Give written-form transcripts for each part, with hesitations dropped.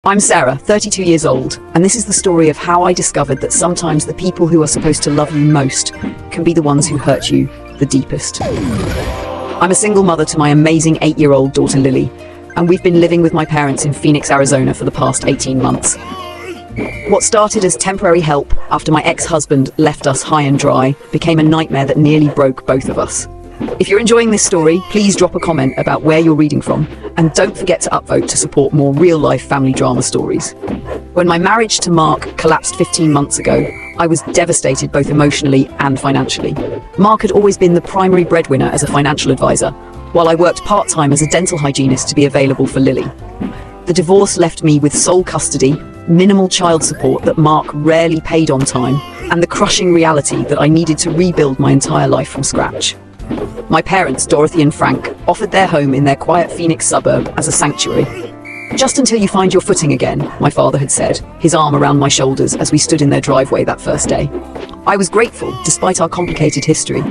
I'm Sarah, 32 years old, and this is the story of how I discovered that sometimes the people who are supposed to love you most can be the ones who hurt you the deepest. I'm a single mother to my amazing 8-year-old daughter Lily, and we've been living with my parents in Phoenix, Arizona for the past 18 months. What started as temporary help after my ex-husband left us high and dry became a nightmare that nearly broke both of us. If you're enjoying this story, please drop a comment about where you're reading from, and don't forget to upvote to support more real-life family drama stories. When my marriage to Mark collapsed 15 months ago, I was devastated both emotionally and financially. Mark had always been the primary breadwinner as a financial advisor, while I worked part-time as a dental hygienist to be available for Lily. The divorce left me with sole custody, minimal child support that Mark rarely paid on time, and the crushing reality that I needed to rebuild my entire life from scratch. My parents, Dorothy and Frank, offered their home in their quiet Phoenix suburb as a sanctuary. "Just until you find your footing again," my father had said, his arm around my shoulders as we stood in their driveway that first day. I was grateful, despite our complicated history.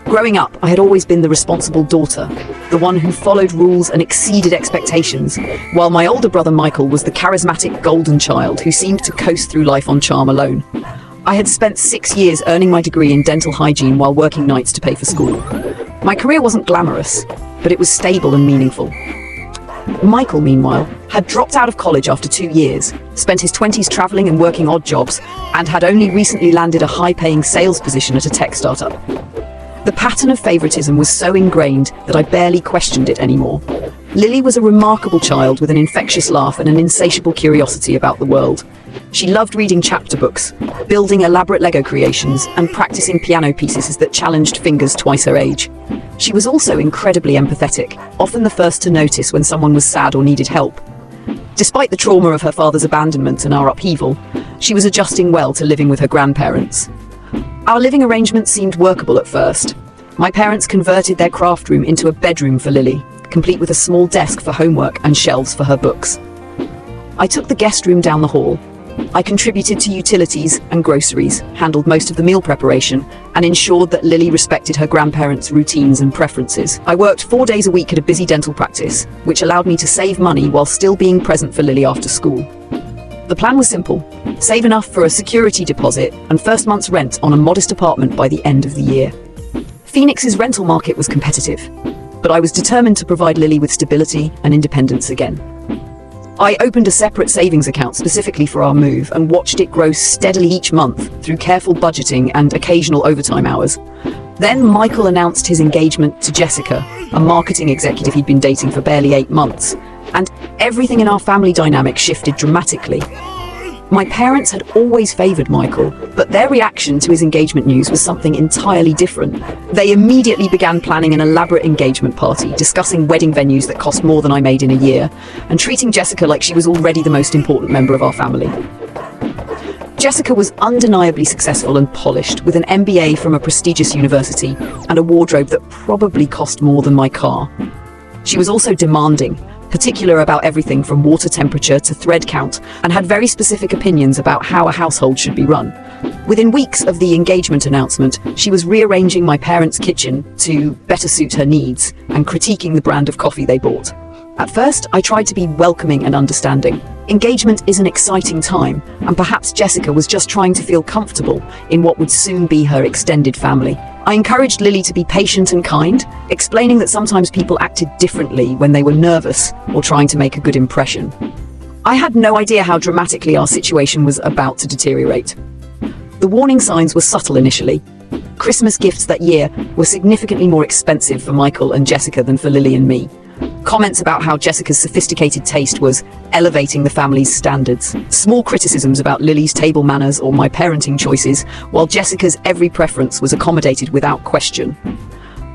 Growing up, I had always been the responsible daughter, the one who followed rules and exceeded expectations, while my older brother Michael was the charismatic golden child who seemed to coast through life on charm alone. I had spent 6 years earning my degree in dental hygiene while working nights to pay for school. My career wasn't glamorous, but it was stable and meaningful. Michael, meanwhile, had dropped out of college after 2 years, spent his 20s traveling and working odd jobs, and had only recently landed a high-paying sales position at a tech startup. The pattern of favoritism was so ingrained that I barely questioned it anymore. Lily was a remarkable child with an infectious laugh and an insatiable curiosity about the world. She loved reading chapter books, building elaborate Lego creations, and practicing piano pieces that challenged fingers twice her age. She was also incredibly empathetic, often the first to notice when someone was sad or needed help. Despite the trauma of her father's abandonment and our upheaval, she was adjusting well to living with her grandparents. Our living arrangement seemed workable at first. My parents converted their craft room into a bedroom for Lily, complete with a small desk for homework and shelves for her books. I took the guest room down the hall. I contributed to utilities and groceries, handled most of the meal preparation, and ensured that Lily respected her grandparents' routines and preferences. I worked 4 days a week at a busy dental practice, which allowed me to save money while still being present for Lily after school. The plan was simple: save enough for a security deposit and first month's rent on a modest apartment by the end of the year. Phoenix's rental market was competitive, but I was determined to provide Lily with stability and independence again. I opened a separate savings account specifically for our move and watched it grow steadily each month through careful budgeting and occasional overtime hours. Then Michael announced his engagement to Jessica, a marketing executive he'd been dating for barely 8 months, and everything in our family dynamic shifted dramatically. My parents had always favored Michael, but their reaction to his engagement news was something entirely different. They immediately began planning an elaborate engagement party, discussing wedding venues that cost more than I made in a year, and treating Jessica like she was already the most important member of our family. Jessica was undeniably successful and polished, with an MBA from a prestigious university and a wardrobe that probably cost more than my car. She was also demanding, particular about everything from water temperature to thread count, and had very specific opinions about how a household should be run. Within weeks of the engagement announcement, she was rearranging my parents' kitchen to better suit her needs and critiquing the brand of coffee they bought. At first, I tried to be welcoming and understanding. Engagement is an exciting time, and perhaps Jessica was just trying to feel comfortable in what would soon be her extended family. I encouraged Lily to be patient and kind, explaining that sometimes people acted differently when they were nervous or trying to make a good impression. I had no idea how dramatically our situation was about to deteriorate. The warning signs were subtle initially. Christmas gifts that year were significantly more expensive for Michael and Jessica than for Lily and me. Comments about how Jessica's sophisticated taste was elevating the family's standards. Small criticisms about Lily's table manners or my parenting choices, while Jessica's every preference was accommodated without question.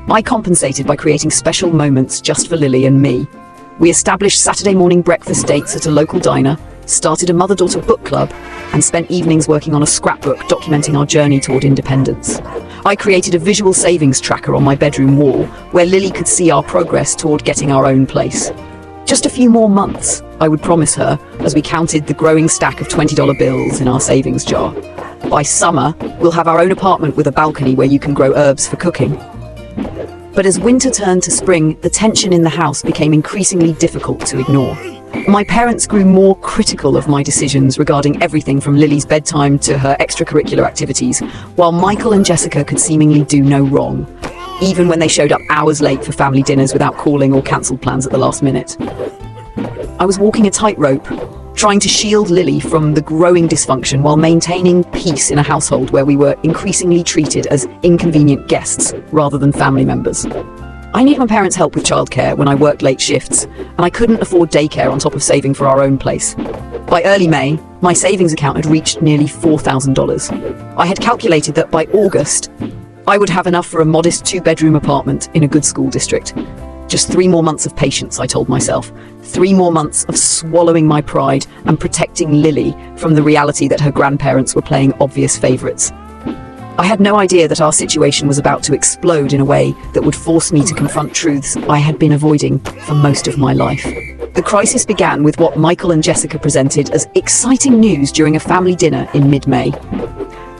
I compensated by creating special moments just for Lily and me. We established Saturday morning breakfast dates at a local diner, started a mother-daughter book club, and spent evenings working on a scrapbook documenting our journey toward independence. I created a visual savings tracker on my bedroom wall where Lily could see our progress toward getting our own place. Just a few more months, I would promise her, as we counted the growing stack of $20 bills in our savings jar. By summer, we'll have our own apartment with a balcony where you can grow herbs for cooking. But as winter turned to spring, the tension in the house became increasingly difficult to ignore. My parents grew more critical of my decisions regarding everything from Lily's bedtime to her extracurricular activities, while Michael and Jessica could seemingly do no wrong, even when they showed up hours late for family dinners without calling or cancelled plans at the last minute. I was walking a tightrope, trying to shield Lily from the growing dysfunction while maintaining peace in a household where we were increasingly treated as inconvenient guests rather than family members. I needed my parents' help with childcare when I worked late shifts, and I couldn't afford daycare on top of saving for our own place. By early May, my savings account had reached nearly $4,000. I had calculated that by August, I would have enough for a modest 2-bedroom apartment in a good school district. Just 3 more months of patience, I told myself. 3 more months of swallowing my pride and protecting Lily from the reality that her grandparents were playing obvious favorites. I had no idea that our situation was about to explode in a way that would force me to confront truths I had been avoiding for most of my life. The crisis began with what Michael and Jessica presented as exciting news during a family dinner in mid-May.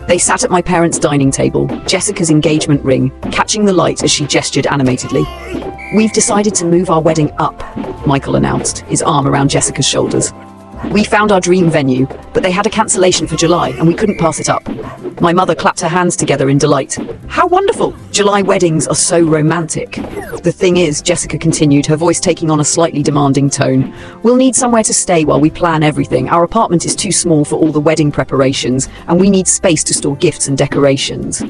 They sat at my parents' dining table, Jessica's engagement ring catching the light as she gestured animatedly. "We've decided to move our wedding up," Michael announced, his arm around Jessica's shoulders. "We found our dream venue, but they had a cancellation for July and we couldn't pass it up." My mother clapped her hands together in delight. "How wonderful! July weddings are so romantic." "The thing is," Jessica continued, her voice taking on a slightly demanding tone, "we'll need somewhere to stay while we plan everything. Our apartment is too small for all the wedding preparations, and we need space to store gifts and decorations."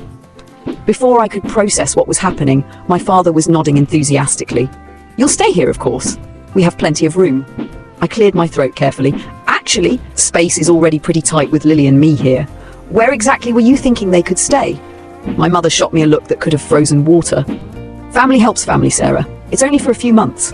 Before I could process what was happening, my father was nodding enthusiastically. "You'll stay here, of course. We have plenty of room." I cleared my throat carefully. "Actually, space is already pretty tight with Lily and me here. Where exactly were you thinking they could stay?" My mother shot me a look that could have frozen water. "Family helps family, Sarah. It's only for a few months."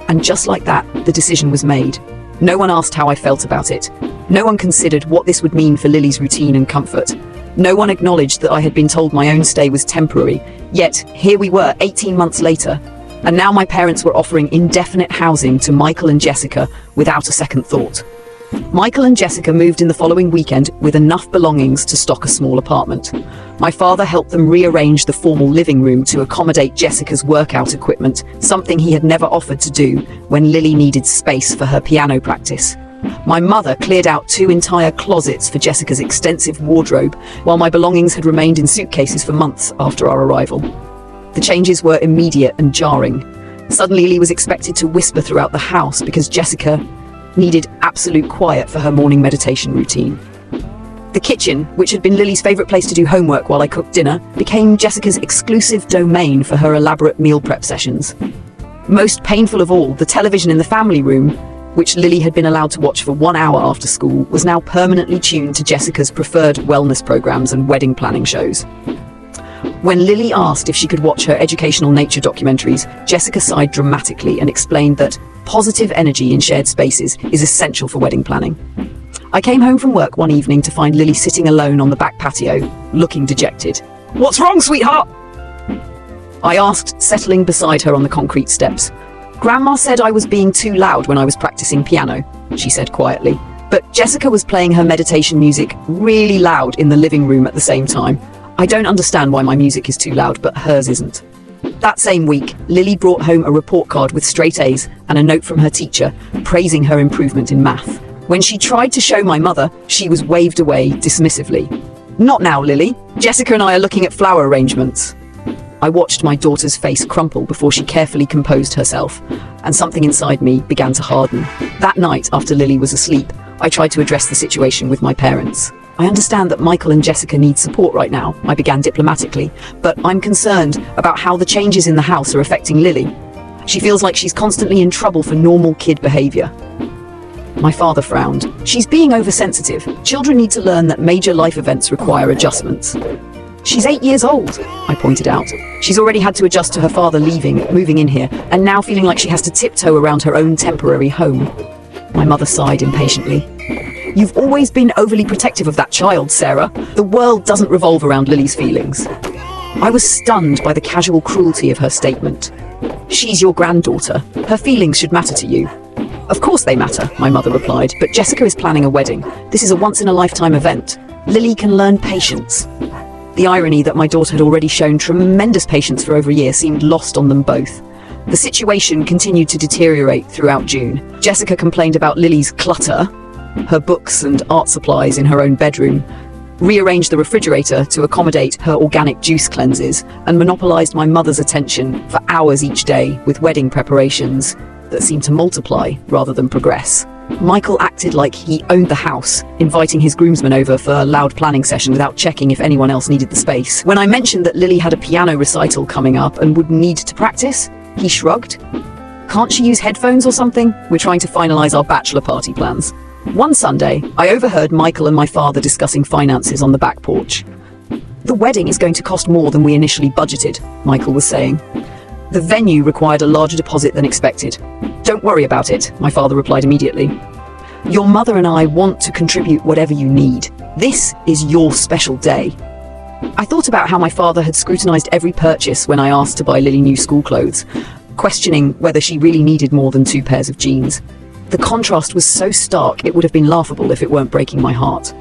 And just like that, the decision was made. No one asked how I felt about it. No one considered what this would mean for Lily's routine and comfort. No one acknowledged that I had been told my own stay was temporary. Yet, here we were 18 months later, and now my parents were offering indefinite housing to Michael and Jessica without a second thought. Michael and Jessica moved in the following weekend with enough belongings to stock a small apartment. My father helped them rearrange the formal living room to accommodate Jessica's workout equipment, something he had never offered to do when Lily needed space for her piano practice. My mother cleared out 2 entire closets for Jessica's extensive wardrobe, while my belongings had remained in suitcases for months after our arrival. The changes were immediate and jarring. Suddenly, Lily was expected to whisper throughout the house because Jessica needed absolute quiet for her morning meditation routine. The kitchen, which had been Lily's favorite place to do homework while I cooked dinner, became Jessica's exclusive domain for her elaborate meal prep sessions. Most painful of all, the television in the family room, which Lily had been allowed to watch for 1 hour after school, was now permanently tuned to Jessica's preferred wellness programs and wedding planning shows. When Lily asked if she could watch her educational nature documentaries, Jessica sighed dramatically and explained that positive energy in shared spaces is essential for wedding planning. I came home from work one evening to find Lily sitting alone on the back patio, looking dejected. "What's wrong, sweetheart?" I asked, settling beside her on the concrete steps. "Grandma said I was being too loud when I was practicing piano," she said quietly. But Jessica was playing her meditation music really loud in the living room at the same time. I don't understand why my music is too loud, but hers isn't. That same week, Lily brought home a report card with straight A's and a note from her teacher praising her improvement in math. When she tried to show my mother, she was waved away dismissively. "Not now, Lily. Jessica and I are looking at flower arrangements." I watched my daughter's face crumple before she carefully composed herself, and something inside me began to harden. That night, after Lily was asleep, I tried to address the situation with my parents. "I understand that Michael and Jessica need support right now," I began diplomatically, "but I'm concerned about how the changes in the house are affecting Lily. She feels like she's constantly in trouble for normal kid behavior." My father frowned. "She's being oversensitive. Children need to learn that major life events require adjustments." "She's 8 years old," I pointed out. "She's already had to adjust to her father leaving, moving in here, and now feeling like she has to tiptoe around her own temporary home." My mother sighed impatiently. "You've always been overly protective of that child, Sarah. The world doesn't revolve around Lily's feelings." I was stunned by the casual cruelty of her statement. "She's your granddaughter. Her feelings should matter to you." "Of course they matter," my mother replied, "but Jessica is planning a wedding. This is a once-in-a-lifetime event. Lily can learn patience." The irony that my daughter had already shown tremendous patience for over a year seemed lost on them both. The situation continued to deteriorate throughout June. Jessica complained about Lily's clutter, her books and art supplies in her own bedroom, rearranged the refrigerator to accommodate her organic juice cleanses, and monopolized my mother's attention for hours each day with wedding preparations that seemed to multiply rather than progress. Michael acted like he owned the house, inviting his groomsmen over for a loud planning session without checking if anyone else needed the space. When I mentioned that Lily had a piano recital coming up and would need to practice, he shrugged. Can't she use headphones or something? We're trying to finalize our bachelor party plans. One Sunday, I overheard Michael and my father discussing finances on the back porch. The wedding is going to cost more than we initially budgeted, Michael was saying. The venue required a larger deposit than expected. Don't worry about it, my father replied immediately. Your mother and I want to contribute whatever you need. This is your special day. I thought about how my father had scrutinized every purchase when I asked to buy Lily new school clothes, questioning whether she really needed more than 2 pairs of jeans. The contrast was so stark it would have been laughable if it weren't breaking my heart.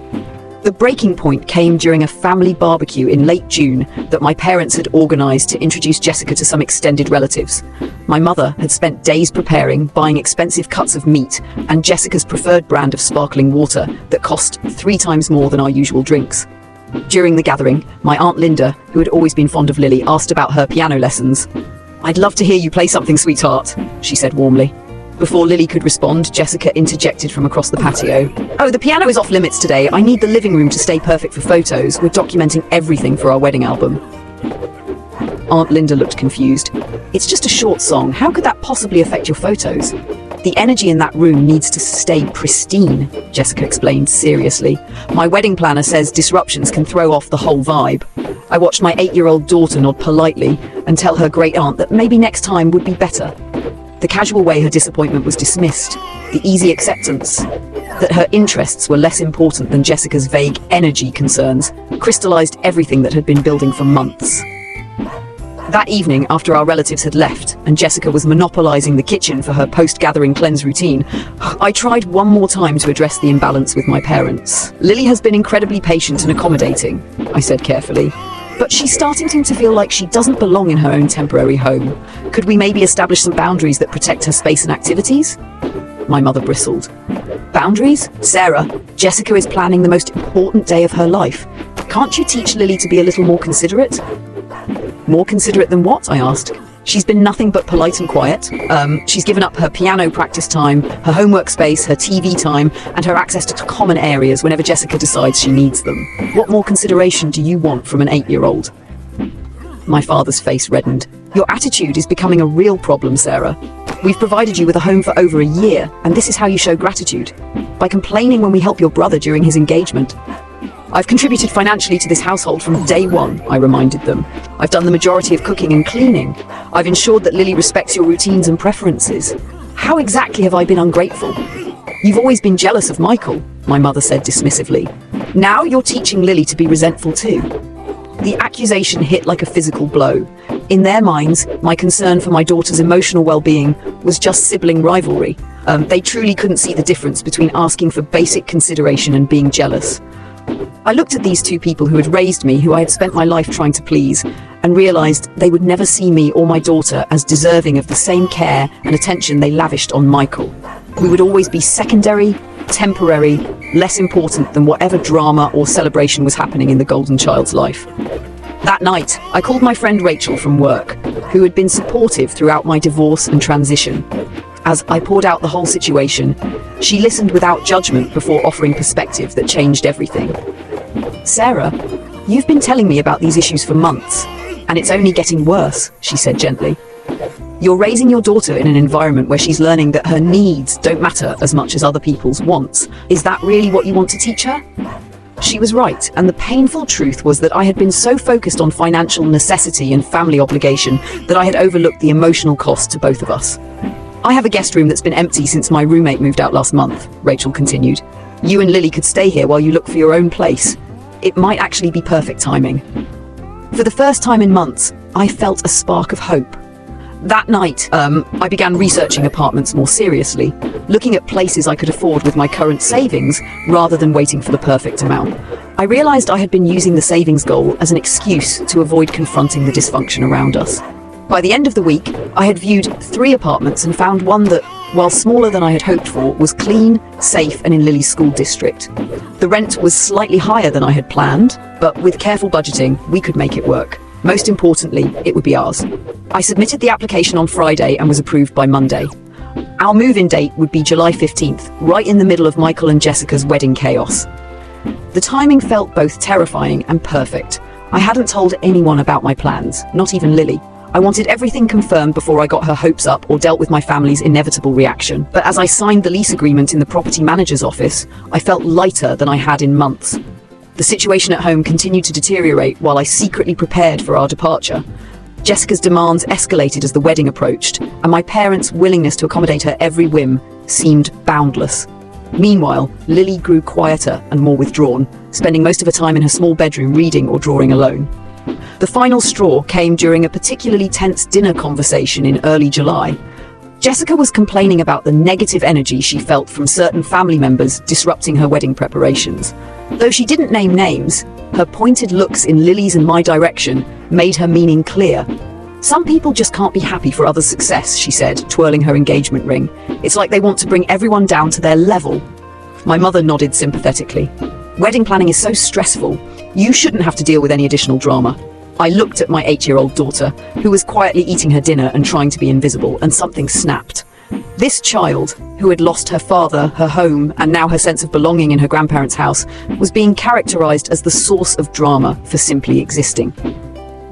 The breaking point came during a family barbecue in late June that my parents had organized to introduce Jessica to some extended relatives. My mother had spent days preparing, buying expensive cuts of meat and Jessica's preferred brand of sparkling water that cost 3 times more than our usual drinks. During the gathering, my Aunt Linda, who had always been fond of Lily, asked about her piano lessons. "I'd love to hear you play something, sweetheart," she said warmly. Before Lily could respond, Jessica interjected from across the patio. "Oh, the piano is off limits today. I need the living room to stay perfect for photos. We're documenting everything for our wedding album." Aunt Linda looked confused. "It's just a short song. How could that possibly affect your photos?" "The energy in that room needs to stay pristine," Jessica explained seriously. "My wedding planner says disruptions can throw off the whole vibe." I watched my 8-year-old daughter nod politely and tell her great aunt that maybe next time would be better. The casual way her disappointment was dismissed, the easy acceptance that her interests were less important than Jessica's vague energy concerns, crystallized everything that had been building for months. That evening, after our relatives had left and Jessica was monopolizing the kitchen for her post-gathering cleanse routine, I tried one more time to address the imbalance with my parents. "Lily has been incredibly patient and accommodating," I said carefully. "But she's starting to feel like she doesn't belong in her own temporary home. Could we maybe establish some boundaries that protect her space and activities?" My mother bristled. "Boundaries? Sarah, Jessica is planning the most important day of her life. Can't you teach Lily to be a little more considerate?" "More considerate than what?" I asked. "She's been nothing but polite and quiet. She's given up her piano practice time, her homework space, her TV time, and her access to common areas whenever Jessica decides she needs them. What more consideration do you want from an 8-year-old? My father's face reddened. "Your attitude is becoming a real problem, Sarah. We've provided you with a home for over a year, and this is how you show gratitude. By complaining when we help your brother during his engagement." "I've contributed financially to this household from day one," I reminded them. "I've done the majority of cooking and cleaning. I've ensured that Lily respects your routines and preferences. How exactly have I been ungrateful?" "You've always been jealous of Michael," my mother said dismissively. "Now you're teaching Lily to be resentful too." The accusation hit like a physical blow. In their minds, my concern for my daughter's emotional well-being was just sibling rivalry. They truly couldn't see the difference between asking for basic consideration and being jealous. I looked at these 2 people who had raised me, who I had spent my life trying to please, and realized they would never see me or my daughter as deserving of the same care and attention they lavished on Michael. We would always be secondary, temporary, less important than whatever drama or celebration was happening in the golden child's life. That night, I called my friend Rachel from work, who had been supportive throughout my divorce and transition. As I poured out the whole situation, she listened without judgment before offering perspective that changed everything. "Sarah, you've been telling me about these issues for months, and it's only getting worse," she said gently. "You're raising your daughter in an environment where she's learning that her needs don't matter as much as other people's wants. Is that really what you want to teach her?" She was right, and the painful truth was that I had been so focused on financial necessity and family obligation that I had overlooked the emotional cost to both of us. "I have a guest room that's been empty since my roommate moved out last month," Rachel continued. "You and Lily could stay here while you look for your own place. It might actually be perfect timing." For the first time in months, I felt a spark of hope. That night, I began researching apartments more seriously, looking at places I could afford with my current savings rather than waiting for the perfect amount. I realized I had been using the savings goal as an excuse to avoid confronting the dysfunction around us. By the end of the week, I had viewed 3 apartments and found one that, while smaller than I had hoped for, was clean, safe, and in Lily's school district. The rent was slightly higher than I had planned, but with careful budgeting, we could make it work. Most importantly, it would be ours. I submitted the application on Friday and was approved by Monday. Our move-in date would be July 15th, right in the middle of Michael and Jessica's wedding chaos. The timing felt both terrifying and perfect. I hadn't told anyone about my plans, not even Lily. I wanted everything confirmed before I got her hopes up or dealt with my family's inevitable reaction. But as I signed the lease agreement in the property manager's office, I felt lighter than I had in months. The situation at home continued to deteriorate while I secretly prepared for our departure. Jessica's demands escalated as the wedding approached, and my parents' willingness to accommodate her every whim seemed boundless. Meanwhile, Lily grew quieter and more withdrawn, spending most of her time in her small bedroom reading or drawing alone. The final straw came during a particularly tense dinner conversation in early July. Jessica was complaining about the negative energy she felt from certain family members disrupting her wedding preparations. Though she didn't name names, her pointed looks in Lily's and my direction made her meaning clear. Some people just can't be happy for others' success, she said, twirling her engagement ring. It's like they want to bring everyone down to their level. My mother nodded sympathetically. Wedding planning is so stressful. You shouldn't have to deal with any additional drama. I looked at my 8-year-old daughter, who was quietly eating her dinner and trying to be invisible, and something snapped. This child, who had lost her father, her home, and now her sense of belonging in her grandparents' house, was being characterized as the source of drama for simply existing.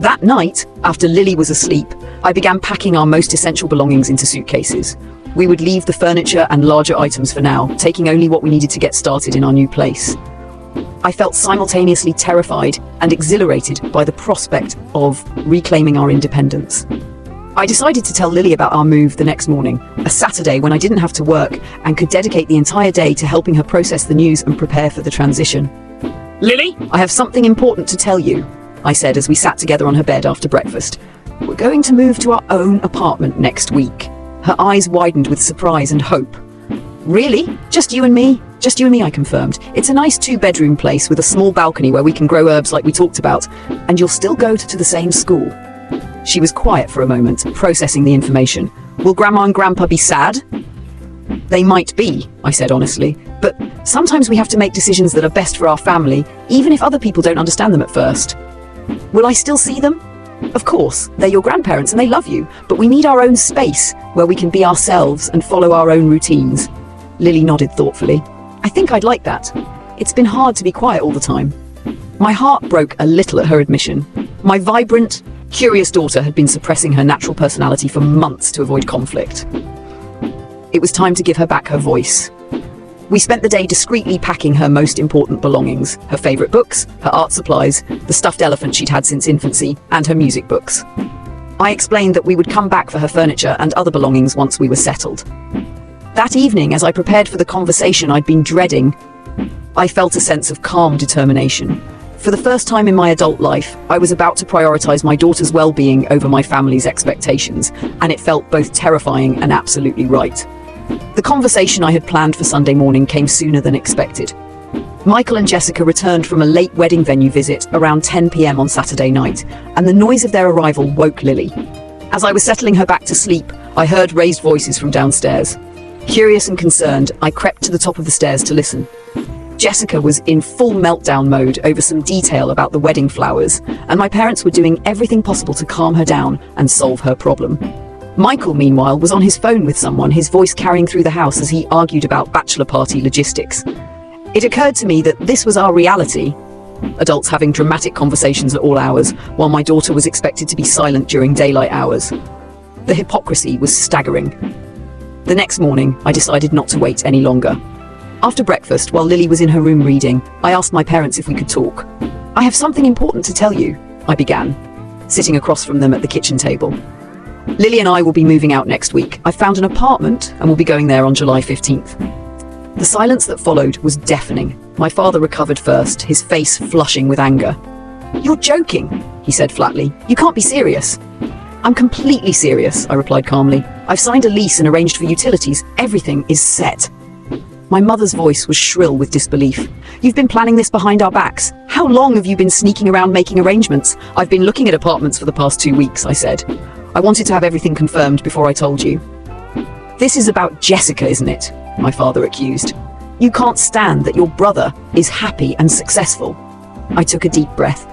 That night, after Lily was asleep, I began packing our most essential belongings into suitcases. We would leave the furniture and larger items for now, taking only what we needed to get started in our new place. I felt simultaneously terrified and exhilarated by the prospect of reclaiming our independence. I decided to tell Lily about our move the next morning, a Saturday when I didn't have to work and could dedicate the entire day to helping her process the news and prepare for the transition. "Lily, I have something important to tell you," I said as we sat together on her bed after breakfast. "We're going to move to our own apartment next week." Her eyes widened with surprise and hope. "Really? Just you and me?" "Just you and me," I confirmed. "It's a nice 2-bedroom place with a small balcony where we can grow herbs like we talked about, and you'll still go to the same school." She was quiet for a moment, processing the information. "Will Grandma and Grandpa be sad?" "They might be," I said honestly, "but sometimes we have to make decisions that are best for our family, even if other people don't understand them at first." "Will I still see them?" "Of course, they're your grandparents and they love you, but we need our own space where we can be ourselves and follow our own routines." Lily nodded thoughtfully. "I think I'd like that. It's been hard to be quiet all the time." My heart broke a little at her admission. My vibrant, curious daughter had been suppressing her natural personality for months to avoid conflict. It was time to give her back her voice. We spent the day discreetly packing her most important belongings, her favorite books, her art supplies, the stuffed elephant she'd had since infancy, and her music books. I explained that we would come back for her furniture and other belongings once we were settled. That evening, as I prepared for the conversation I'd been dreading, I felt a sense of calm determination. For the first time in my adult life, I was about to prioritize my daughter's well-being over my family's expectations, and it felt both terrifying and absolutely right. The conversation I had planned for Sunday morning came sooner than expected. Michael and Jessica returned from a late wedding venue visit around 10 p.m. on Saturday night, and the noise of their arrival woke Lily. As I was settling her back to sleep, I heard raised voices from downstairs. Curious and concerned, I crept to the top of the stairs to listen. Jessica was in full meltdown mode over some detail about the wedding flowers, and my parents were doing everything possible to calm her down and solve her problem. Michael, meanwhile, was on his phone with someone, his voice carrying through the house as he argued about bachelor party logistics. It occurred to me that this was our reality, adults having dramatic conversations at all hours, while my daughter was expected to be silent during daylight hours. The hypocrisy was staggering. The next morning, I decided not to wait any longer. After breakfast, while Lily was in her room reading, I asked my parents if we could talk. "I have something important to tell you," I began, sitting across from them at the kitchen table. "Lily and I will be moving out next week. I've found an apartment and will be going there on July 15th. The silence that followed was deafening. My father recovered first, his face flushing with anger. "You're joking," he said flatly. "You can't be serious." "I'm completely serious," I replied calmly. "I've signed a lease and arranged for utilities. Everything is set." My mother's voice was shrill with disbelief. "You've been planning this behind our backs. How long have you been sneaking around making arrangements?" "I've been looking at apartments for the past 2 weeks," I said. I wanted to have everything confirmed before I told you. This is about Jessica, isn't it? My father accused. You can't stand that your brother is happy and successful. I took a deep breath.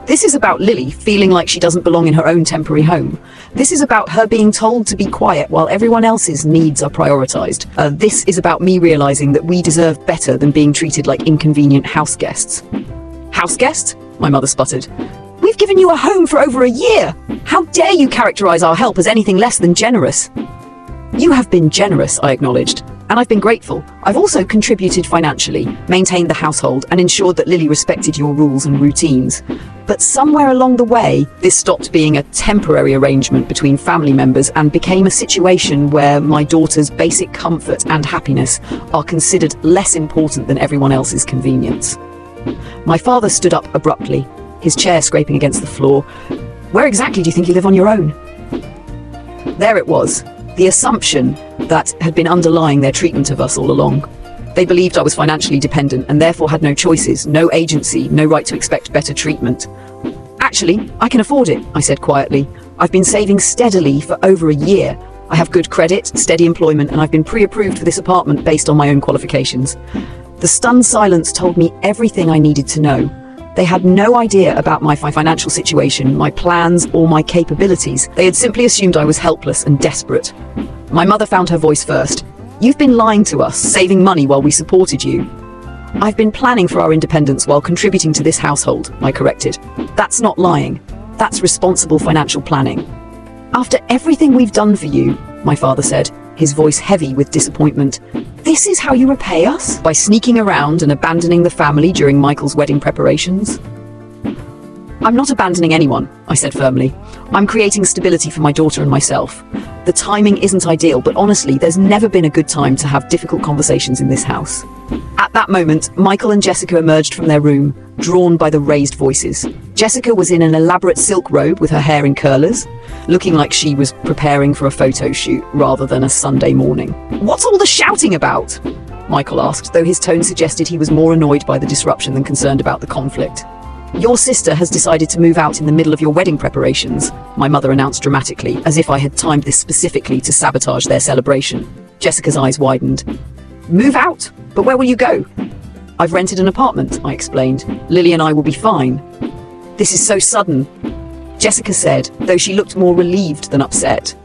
This is about Lily feeling like she doesn't belong in her own temporary home. This is about her being told to be quiet while everyone else's needs are prioritized. This is about me realizing that we deserve better than being treated like inconvenient house guests. House guests? My mother sputtered. We've given you a home for over a year. How dare you characterize our help as anything less than generous? You have been generous, I acknowledged, and I've been grateful. I've also contributed financially, maintained the household, and ensured that Lily respected your rules and routines. But somewhere along the way, this stopped being a temporary arrangement between family members and became a situation where my daughter's basic comfort and happiness are considered less important than everyone else's convenience. My father stood up abruptly, his chair scraping against the floor. Where exactly do you think you live on your own? There it was. The assumption that had been underlying their treatment of us all along. They believed I was financially dependent and therefore had no choices, no agency, no right to expect better treatment. Actually, I can afford it, I said quietly. I've been saving steadily for over a year. I have good credit, steady employment, and I've been pre-approved for this apartment based on my own qualifications. The stunned silence told me everything I needed to know. They had no idea about my financial situation, my plans, or my capabilities. They had simply assumed I was helpless and desperate. My mother found her voice first. You've been lying to us, saving money while we supported you. I've been planning for our independence while contributing to this household, I corrected. That's not lying. That's responsible financial planning. After everything we've done for you, my father said, his voice heavy with disappointment. This is how you repay us? By sneaking around and abandoning the family during Michael's wedding preparations? I'm not abandoning anyone, I said firmly. I'm creating stability for my daughter and myself. The timing isn't ideal, but honestly, there's never been a good time to have difficult conversations in this house. At that moment, Michael and Jessica emerged from their room, drawn by the raised voices. Jessica was in an elaborate silk robe with her hair in curlers, looking like she was preparing for a photo shoot rather than a Sunday morning. What's all the shouting about? Michael asked, though his tone suggested he was more annoyed by the disruption than concerned about the conflict. Your sister has decided to move out in the middle of your wedding preparations, my mother announced dramatically, as if I had timed this specifically to sabotage their celebration. Jessica's eyes widened. Move out? But where will you go? I've rented an apartment, I explained. Lily and I will be fine. This is so sudden, Jessica said, though she looked more relieved than upset.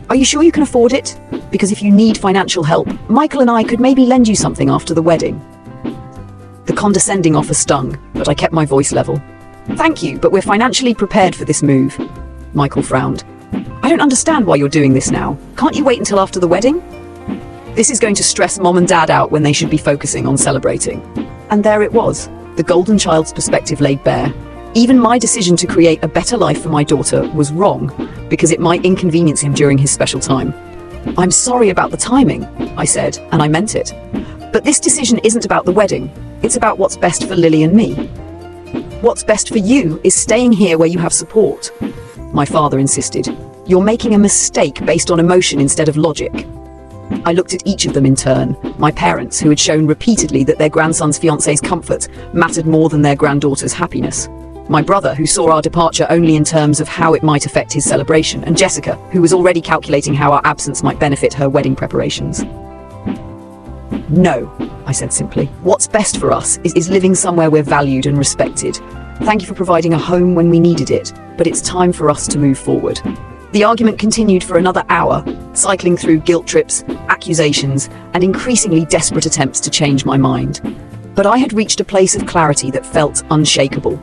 Are you sure you can afford it? Because if you need financial help, Michael and I could maybe lend you something after the wedding. The condescending offer stung, but I kept my voice level. Thank you, but we're financially prepared for this move. Michael frowned. I don't understand why you're doing this now. Can't you wait until after the wedding? This is going to stress Mom and Dad out when they should be focusing on celebrating. And there it was, the golden child's perspective laid bare. Even my decision to create a better life for my daughter was wrong, because it might inconvenience him during his special time. I'm sorry about the timing, I said, and I meant it. But this decision isn't about the wedding. It's about what's best for Lily and me. What's best for you is staying here where you have support. My father insisted. You're making a mistake based on emotion instead of logic. I looked at each of them in turn. My parents, who had shown repeatedly that their grandson's fiancée's comfort mattered more than their granddaughter's happiness. My brother, who saw our departure only in terms of how it might affect his celebration. And Jessica, who was already calculating how our absence might benefit her wedding preparations. No, I said simply. What's best for us is living somewhere we're valued and respected. Thank you for providing a home when we needed it, but it's time for us to move forward. The argument continued for another hour, cycling through guilt trips, accusations, and increasingly desperate attempts to change my mind. But I had reached a place of clarity that felt unshakable.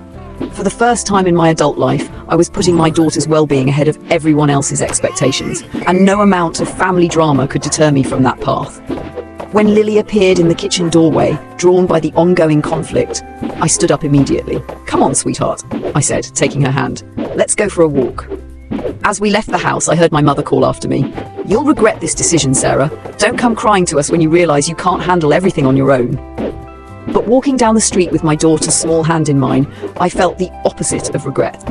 For the first time in my adult life, I was putting my daughter's well-being ahead of everyone else's expectations, and no amount of family drama could deter me from that path. When Lily appeared in the kitchen doorway, drawn by the ongoing conflict, I stood up immediately. Come on, sweetheart, I said, taking her hand. Let's go for a walk. As we left the house, I heard my mother call after me. You'll regret this decision, Sarah. Don't come crying to us when you realize you can't handle everything on your own. But walking down the street with my daughter's small hand in mine, I felt the opposite of regret.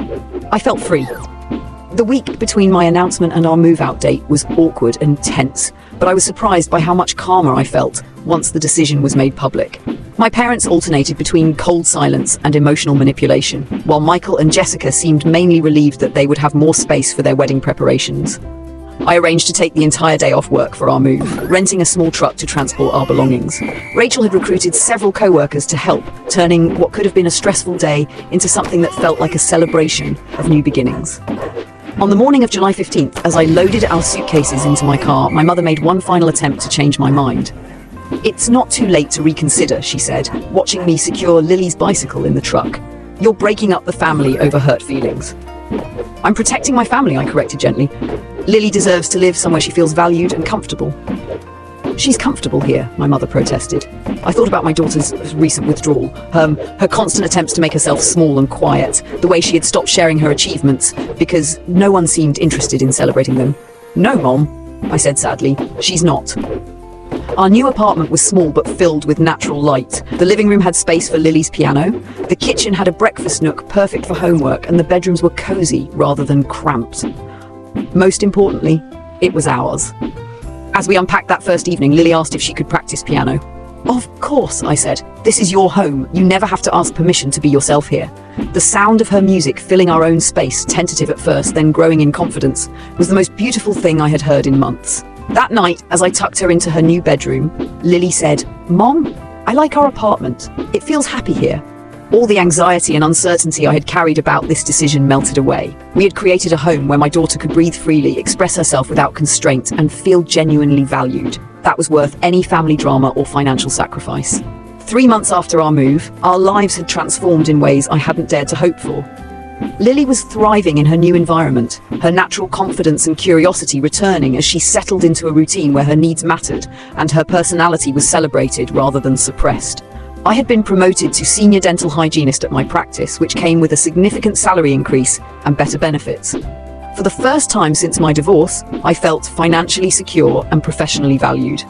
I felt free. The week between my announcement and our move-out date was awkward and tense, but I was surprised by how much calmer I felt once the decision was made public. My parents alternated between cold silence and emotional manipulation, while Michael and Jessica seemed mainly relieved that they would have more space for their wedding preparations. I arranged to take the entire day off work for our move, renting a small truck to transport our belongings. Rachel had recruited several co-workers to help, turning what could have been a stressful day into something that felt like a celebration of new beginnings. On the morning of July 15th, as I loaded our suitcases into my car, my mother made one final attempt to change my mind. "It's not too late to reconsider," she said, watching me secure Lily's bicycle in the truck. "You're breaking up the family over hurt feelings." "I'm protecting my family," I corrected gently. "Lily deserves to live somewhere she feels valued and comfortable." "She's comfortable here," my mother protested. I thought about my daughter's recent withdrawal, her constant attempts to make herself small and quiet, the way she had stopped sharing her achievements because no one seemed interested in celebrating them. "No, Mom," I said sadly, "she's not." Our new apartment was small but filled with natural light. The living room had space for Lily's piano. The kitchen had a breakfast nook perfect for homework, and the bedrooms were cozy rather than cramped. Most importantly, it was ours. As we unpacked that first evening, Lily asked if she could practice piano. "Of course," I said. "This is your home. You never have to ask permission to be yourself here." The sound of her music filling our own space, tentative at first, then growing in confidence, was the most beautiful thing I had heard in months. That night, as I tucked her into her new bedroom, Lily said, "Mom, I like our apartment. It feels happy here." All the anxiety and uncertainty I had carried about this decision melted away. We had created a home where my daughter could breathe freely, express herself without constraint, and feel genuinely valued. That was worth any family drama or financial sacrifice. 3 months after our move, our lives had transformed in ways I hadn't dared to hope for. Lily was thriving in her new environment, her natural confidence and curiosity returning as she settled into a routine where her needs mattered and her personality was celebrated rather than suppressed. I had been promoted to senior dental hygienist at my practice, which came with a significant salary increase and better benefits. For the first time since my divorce, I felt financially secure and professionally valued.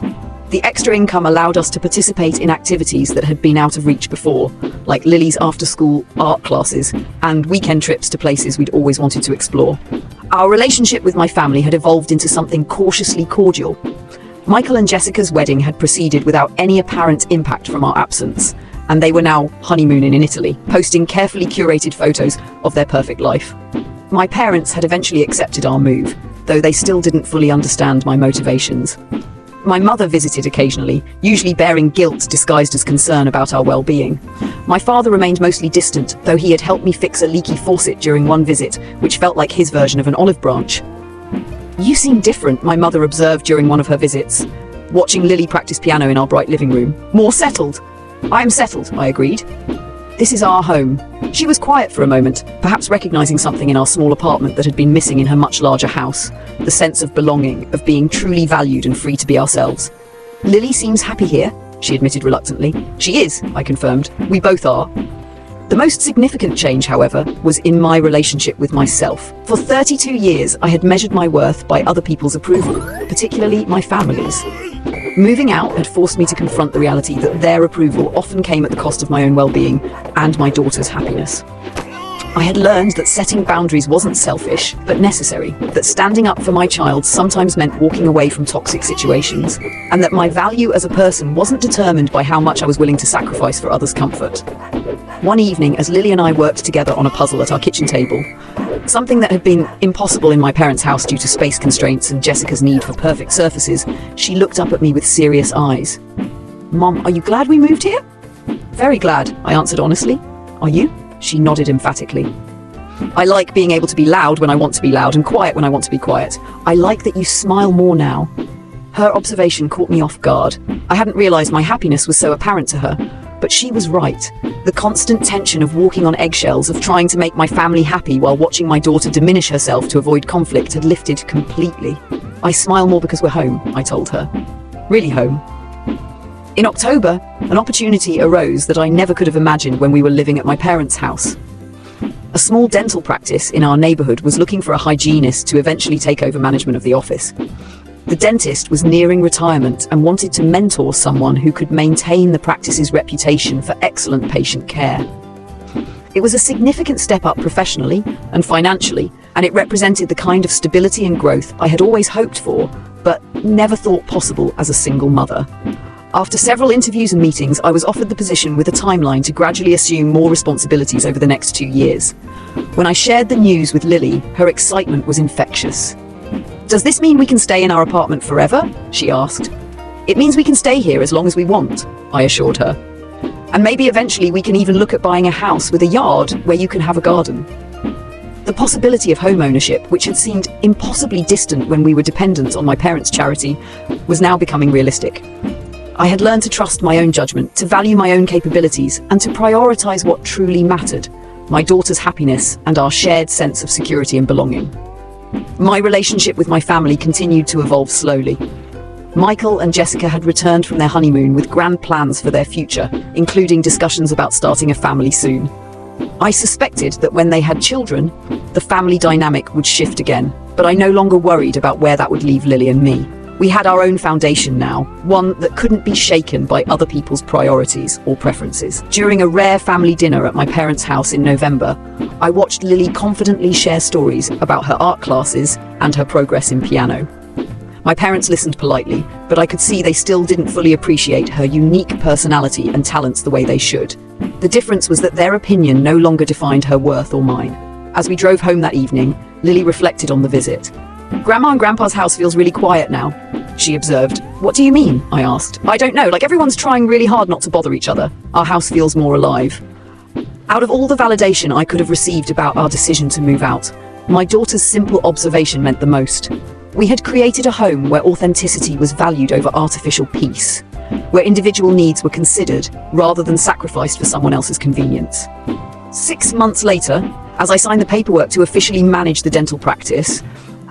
The extra income allowed us to participate in activities that had been out of reach before, like Lily's after-school art classes and weekend trips to places we'd always wanted to explore. Our relationship with my family had evolved into something cautiously cordial. Michael and Jessica's wedding had proceeded without any apparent impact from our absence, and they were now honeymooning in Italy, posting carefully curated photos of their perfect life. My parents had eventually accepted our move, though they still didn't fully understand my motivations. My mother visited occasionally, usually bearing guilt disguised as concern about our well-being. My father remained mostly distant, though he had helped me fix a leaky faucet during one visit, which felt like his version of an olive branch. "You seem different," my mother observed during one of her visits, watching Lily practice piano in our bright living room. "More settled." "I am settled," I agreed. "This is our home." She was quiet for a moment, perhaps recognizing something in our small apartment that had been missing in her much larger house. The sense of belonging, of being truly valued and free to be ourselves. "Lily seems happy here," she admitted reluctantly. "She is," I confirmed. "We both are." The most significant change, however, was in my relationship with myself. For 32 years, I had measured my worth by other people's approval, particularly my family's. Moving out had forced me to confront the reality that their approval often came at the cost of my own well-being and my daughter's happiness. I had learned that setting boundaries wasn't selfish, but necessary, that standing up for my child sometimes meant walking away from toxic situations, and that my value as a person wasn't determined by how much I was willing to sacrifice for others' comfort. One evening, as Lily and I worked together on a puzzle at our kitchen table, something that had been impossible in my parents' house due to space constraints and Jessica's need for perfect surfaces, she looked up at me with serious eyes. "Mom, are you glad we moved here?" "Very glad," I answered honestly. "Are you?" She nodded emphatically. "I like being able to be loud when I want to be loud and quiet when I want to be quiet. I like that you smile more now." Her observation caught me off guard. I hadn't realized my happiness was so apparent to her, but she was right. The constant tension of walking on eggshells, of trying to make my family happy while watching my daughter diminish herself to avoid conflict, had lifted completely. "I smile more because we're home," I told her. "Really home." In October, an opportunity arose that I never could have imagined when we were living at my parents' house. A small dental practice in our neighborhood was looking for a hygienist to eventually take over management of the office. The dentist was nearing retirement and wanted to mentor someone who could maintain the practice's reputation for excellent patient care. It was a significant step up professionally and financially, and it represented the kind of stability and growth I had always hoped for, but never thought possible as a single mother. After several interviews and meetings, I was offered the position with a timeline to gradually assume more responsibilities over the next 2 years. When I shared the news with Lily, her excitement was infectious. "Does this mean we can stay in our apartment forever?" she asked. "It means we can stay here as long as we want," I assured her. "And maybe eventually we can even look at buying a house with a yard where you can have a garden." The possibility of home ownership, which had seemed impossibly distant when we were dependent on my parents' charity, was now becoming realistic. I had learned to trust my own judgment, to value my own capabilities, and to prioritize what truly mattered: my daughter's happiness and our shared sense of security and belonging. My relationship with my family continued to evolve slowly. Michael and Jessica had returned from their honeymoon with grand plans for their future, including discussions about starting a family soon. I suspected that when they had children, the family dynamic would shift again, but I no longer worried about where that would leave Lily and me. We had our own foundation now, one that couldn't be shaken by other people's priorities or preferences. During a rare family dinner at my parents' house in November, I watched Lily confidently share stories about her art classes and her progress in piano. My parents listened politely, but I could see they still didn't fully appreciate her unique personality and talents the way they should. The difference was that their opinion no longer defined her worth or mine. As we drove home that evening, Lily reflected on the visit. "Grandma and Grandpa's house feels really quiet now," she observed. "What do you mean?" I asked. "I don't know, like everyone's trying really hard not to bother each other. Our house feels more alive." Out of all the validation I could have received about our decision to move out, my daughter's simple observation meant the most. We had created a home where authenticity was valued over artificial peace, where individual needs were considered rather than sacrificed for someone else's convenience. 6 months later, as I signed the paperwork to officially manage the dental practice,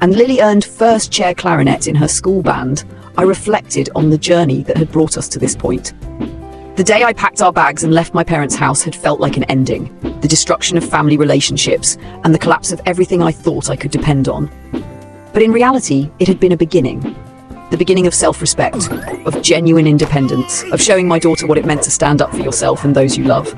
and Lily earned first chair clarinet in her school band, I reflected on the journey that had brought us to this point. The day I packed our bags and left my parents' house had felt like an ending, the destruction of family relationships and the collapse of everything I thought I could depend on. But in reality, it had been a beginning. The beginning of self-respect, of genuine independence, of showing my daughter what it meant to stand up for yourself and those you love.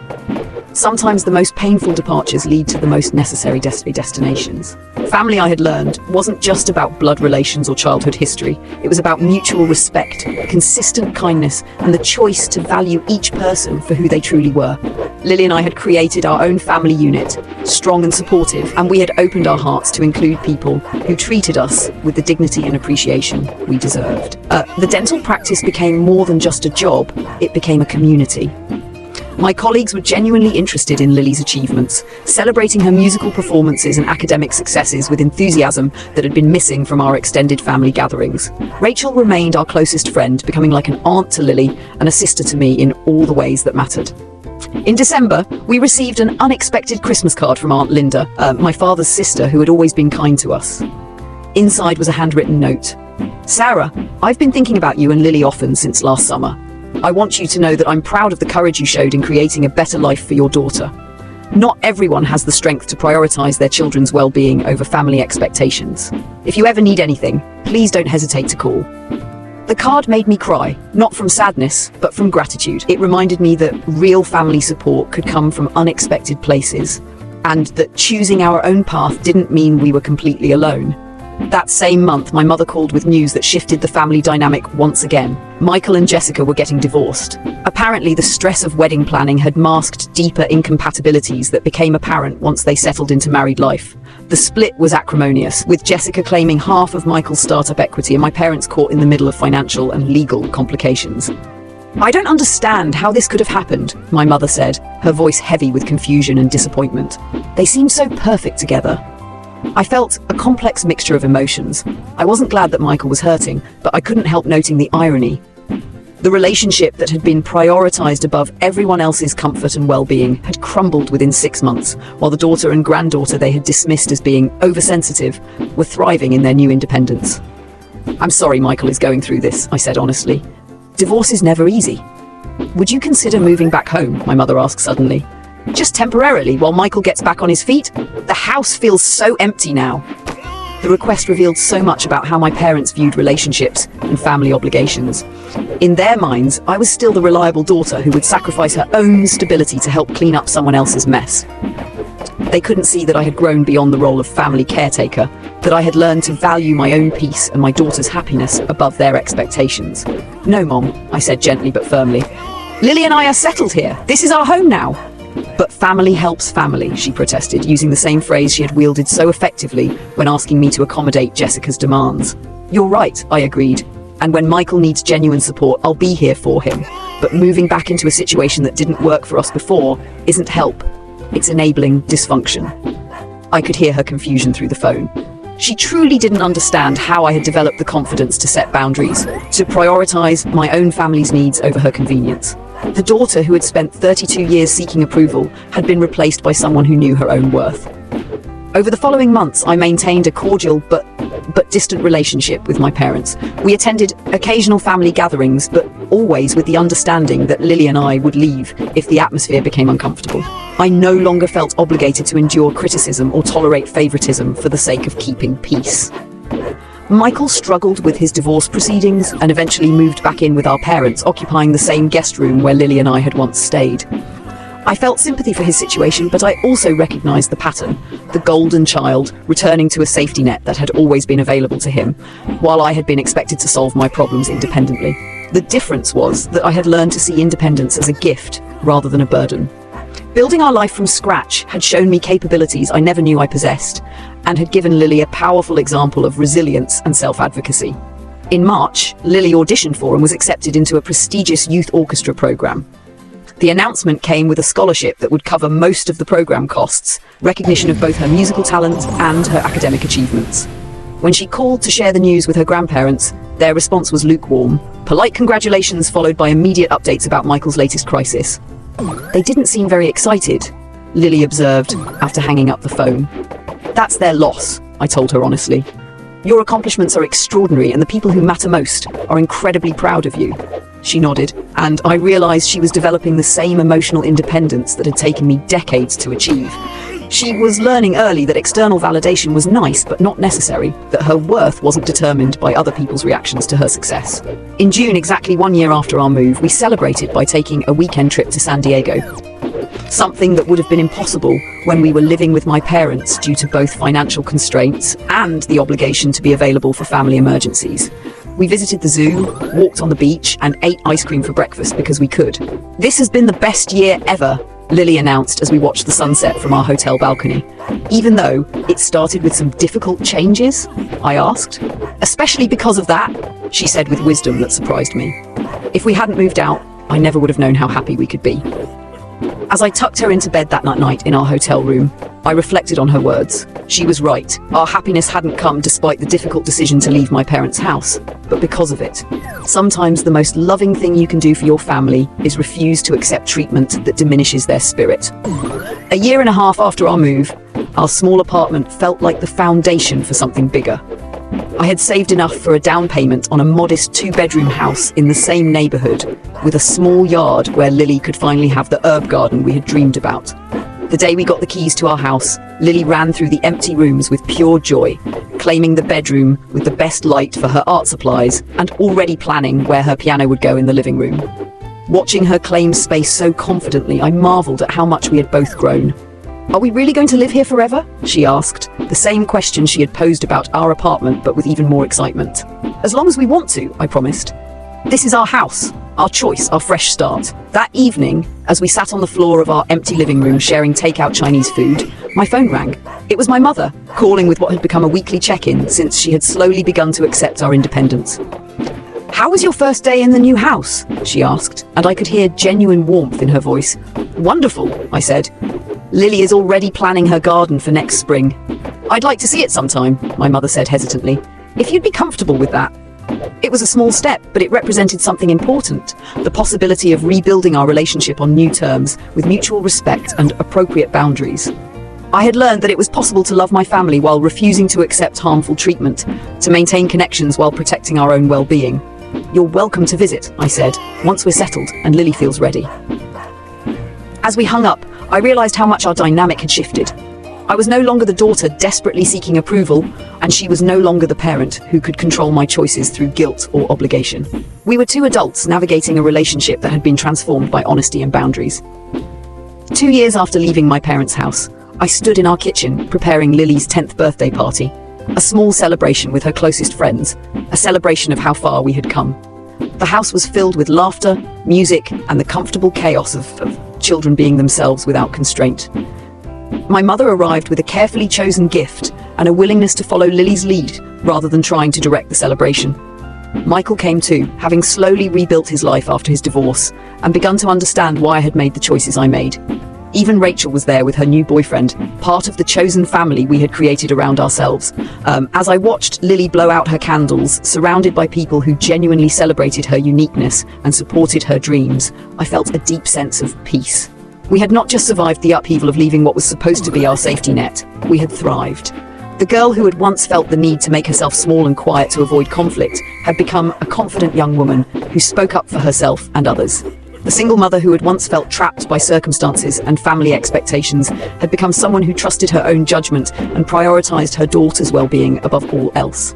Sometimes the most painful departures lead to the most necessary destinations. Family, I had learned, wasn't just about blood relations or childhood history. It was about mutual respect, consistent kindness, and the choice to value each person for who they truly were. Lily and I had created our own family unit, strong and supportive, and we had opened our hearts to include people who treated us with the dignity and appreciation we deserved. The dental practice became more than just a job, it became a community. My colleagues were genuinely interested in Lily's achievements, celebrating her musical performances and academic successes with enthusiasm that had been missing from our extended family gatherings. Rachel remained our closest friend, becoming like an aunt to Lily and a sister to me in all the ways that mattered. In December, we received an unexpected Christmas card from Aunt Linda, my father's sister, who had always been kind to us. Inside was a handwritten note. "Sarah, I've been thinking about you and Lily often since last summer. I want you to know that I'm proud of the courage you showed in creating a better life for your daughter. Not everyone has the strength to prioritize their children's well-being over family expectations. If you ever need anything, please don't hesitate to call." The card made me cry, not from sadness, but from gratitude. It reminded me that real family support could come from unexpected places, and that choosing our own path didn't mean we were completely alone. That same month, my mother called with news that shifted the family dynamic once again. Michael and Jessica were getting divorced. Apparently, the stress of wedding planning had masked deeper incompatibilities that became apparent once they settled into married life. The split was acrimonious, with Jessica claiming half of Michael's startup equity and my parents caught in the middle of financial and legal complications. "I don't understand how this could have happened," my mother said, her voice heavy with confusion and disappointment. "They seemed so perfect together." I felt a complex mixture of emotions. I wasn't glad that Michael was hurting, but I couldn't help noting the irony. The relationship that had been prioritized above everyone else's comfort and well-being had crumbled within 6 months, while the daughter and granddaughter they had dismissed as being oversensitive were thriving in their new independence. "I'm sorry Michael is going through this," I said honestly. "Divorce is never easy." "Would you consider moving back home?" my mother asked suddenly. "Just temporarily, while Michael gets back on his feet? The house feels so empty now." The request revealed so much about how my parents viewed relationships and family obligations. In their minds, I was still the reliable daughter who would sacrifice her own stability to help clean up someone else's mess. They couldn't see that I had grown beyond the role of family caretaker, that I had learned to value my own peace and my daughter's happiness above their expectations. "No, Mom," I said gently but firmly. "Lily and I are settled here. This is our home now." "But family helps family," she protested, using the same phrase she had wielded so effectively when asking me to accommodate Jessica's demands. "You're right," I agreed. "And when Michael needs genuine support, I'll be here for him. But moving back into a situation that didn't work for us before isn't help. It's enabling dysfunction." I could hear her confusion through the phone. She truly didn't understand how I had developed the confidence to set boundaries, to prioritize my own family's needs over her convenience. The daughter who had spent 32 years seeking approval had been replaced by someone who knew her own worth. Over the following months, I maintained a cordial but distant relationship with my parents. We attended occasional family gatherings, but always with the understanding that Lily and I would leave if the atmosphere became uncomfortable. I no longer felt obligated to endure criticism or tolerate favoritism for the sake of keeping peace. Michael struggled with his divorce proceedings and eventually moved back in with our parents, occupying the same guest room where Lily and I had once stayed. I felt sympathy for his situation, but I also recognized the pattern, the golden child returning to a safety net that had always been available to him, while I had been expected to solve my problems independently. The difference was that I had learned to see independence as a gift rather than a burden. Building our life from scratch had shown me capabilities I never knew I possessed, and had given Lily a powerful example of resilience and self-advocacy. In March, Lily auditioned for and was accepted into a prestigious youth orchestra program. The announcement came with a scholarship that would cover most of the program costs, recognition of both her musical talent and her academic achievements. When she called to share the news with her grandparents, their response was lukewarm. Polite congratulations followed by immediate updates about Michael's latest crisis. "They didn't seem very excited," Lily observed after hanging up the phone. "That's their loss," I told her honestly. "Your accomplishments are extraordinary and the people who matter most are incredibly proud of you." She nodded, and I realized she was developing the same emotional independence that had taken me decades to achieve. She was learning early that external validation was nice but not necessary, that her worth wasn't determined by other people's reactions to her success. In June, exactly 1 year after our move, we celebrated by taking a weekend trip to San Diego. Something that would have been impossible when we were living with my parents due to both financial constraints and the obligation to be available for family emergencies. We visited the zoo, walked on the beach, and ate ice cream for breakfast because we could. "This has been the best year ever," Lily announced as we watched the sunset from our hotel balcony. "Even though it started with some difficult changes?" I asked. "Especially because of that," she said with wisdom that surprised me. "If we hadn't moved out, I never would have known how happy we could be." As I tucked her into bed that night in our hotel room, I reflected on her words. She was right. Our happiness hadn't come despite the difficult decision to leave my parents' house, but because of it. Sometimes the most loving thing you can do for your family is refuse to accept treatment that diminishes their spirit. A year and a half after our move, our small apartment felt like the foundation for something bigger. I had saved enough for a down payment on a modest 2-bedroom house in the same neighborhood, with a small yard where Lily could finally have the herb garden we had dreamed about. The day we got the keys to our house, Lily ran through the empty rooms with pure joy, claiming the bedroom with the best light for her art supplies and already planning where her piano would go in the living room. Watching her claim space so confidently, I marveled at how much we had both grown. "Are we really going to live here forever?" she asked, the same question she had posed about our apartment but with even more excitement. "As long as we want to," I promised. "This is our house, our choice, our fresh start." That evening, as we sat on the floor of our empty living room sharing takeout Chinese food, my phone rang. It was my mother, calling with what had become a weekly check-in since she had slowly begun to accept our independence. "How was your first day in the new house?" she asked, and I could hear genuine warmth in her voice. "Wonderful," I said. "Lily is already planning her garden for next spring." "I'd like to see it sometime," my mother said hesitantly, "if you'd be comfortable with that." It was a small step, but it represented something important, the possibility of rebuilding our relationship on new terms, with mutual respect and appropriate boundaries. I had learned that it was possible to love my family while refusing to accept harmful treatment, to maintain connections while protecting our own well-being. "You're welcome to visit," I said, "once we're settled and Lily feels ready." As we hung up, I realized how much our dynamic had shifted. I was no longer the daughter desperately seeking approval, and she was no longer the parent who could control my choices through guilt or obligation. We were two adults navigating a relationship that had been transformed by honesty and boundaries. 2 years after leaving my parents' house, I stood in our kitchen, preparing Lily's 10th birthday party. A small celebration with her closest friends, a celebration of how far we had come. The house was filled with laughter, music, and the comfortable chaos of children being themselves without constraint. My mother arrived with a carefully chosen gift and a willingness to follow Lily's lead rather than trying to direct the celebration. Michael came too, having slowly rebuilt his life after his divorce and begun to understand why I had made the choices I made. Even Rachel was there with her new boyfriend, part of the chosen family we had created around ourselves. As I watched Lily blow out her candles, surrounded by people who genuinely celebrated her uniqueness and supported her dreams, I felt a deep sense of peace. We had not just survived the upheaval of leaving what was supposed to be our safety net, we had thrived. The girl who had once felt the need to make herself small and quiet to avoid conflict had become a confident young woman who spoke up for herself and others. The single mother who had once felt trapped by circumstances and family expectations had become someone who trusted her own judgment and prioritized her daughter's well-being above all else.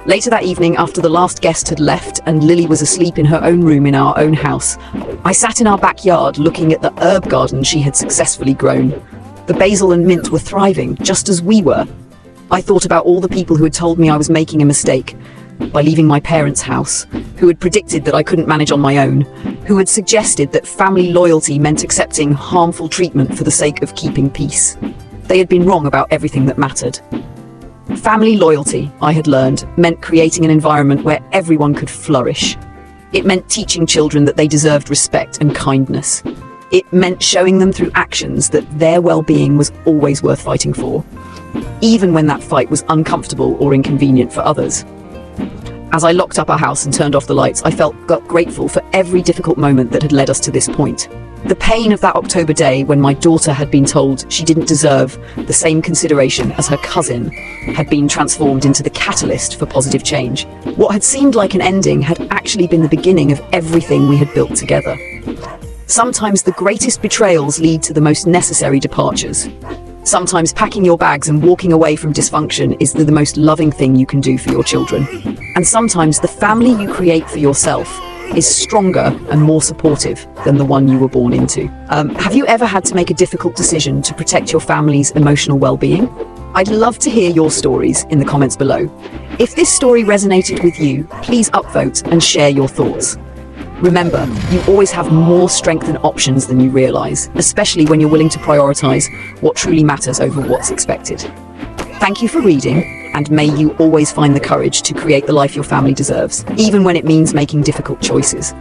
Later that evening, after the last guest had left and Lily was asleep in her own room in our own house, I sat in our backyard looking at the herb garden she had successfully grown. The basil and mint were thriving, just as we were. I thought about all the people who had told me I was making a mistake by leaving my parents' house, who had predicted that I couldn't manage on my own, who had suggested that family loyalty meant accepting harmful treatment for the sake of keeping peace. They had been wrong about everything that mattered. Family loyalty, I had learned, meant creating an environment where everyone could flourish. It meant teaching children that they deserved respect and kindness. It meant showing them through actions that their well-being was always worth fighting for, even when that fight was uncomfortable or inconvenient for others. As I locked up our house and turned off the lights, I felt grateful for every difficult moment that had led us to this point. The pain of that October day when my daughter had been told she didn't deserve the same consideration as her cousin had been transformed into the catalyst for positive change. What had seemed like an ending had actually been the beginning of everything we had built together. Sometimes the greatest betrayals lead to the most necessary departures. Sometimes packing your bags and walking away from dysfunction is the most loving thing you can do for your children. And sometimes the family you create for yourself is stronger and more supportive than the one you were born into. Have you ever had to make a difficult decision to protect your family's emotional well-being? I'd love to hear your stories in the comments below. If this story resonated with you, please upvote and share your thoughts. Remember, you always have more strength and options than you realize, especially when you're willing to prioritize what truly matters over what's expected. Thank you for reading, and may you always find the courage to create the life your family deserves, even when it means making difficult choices.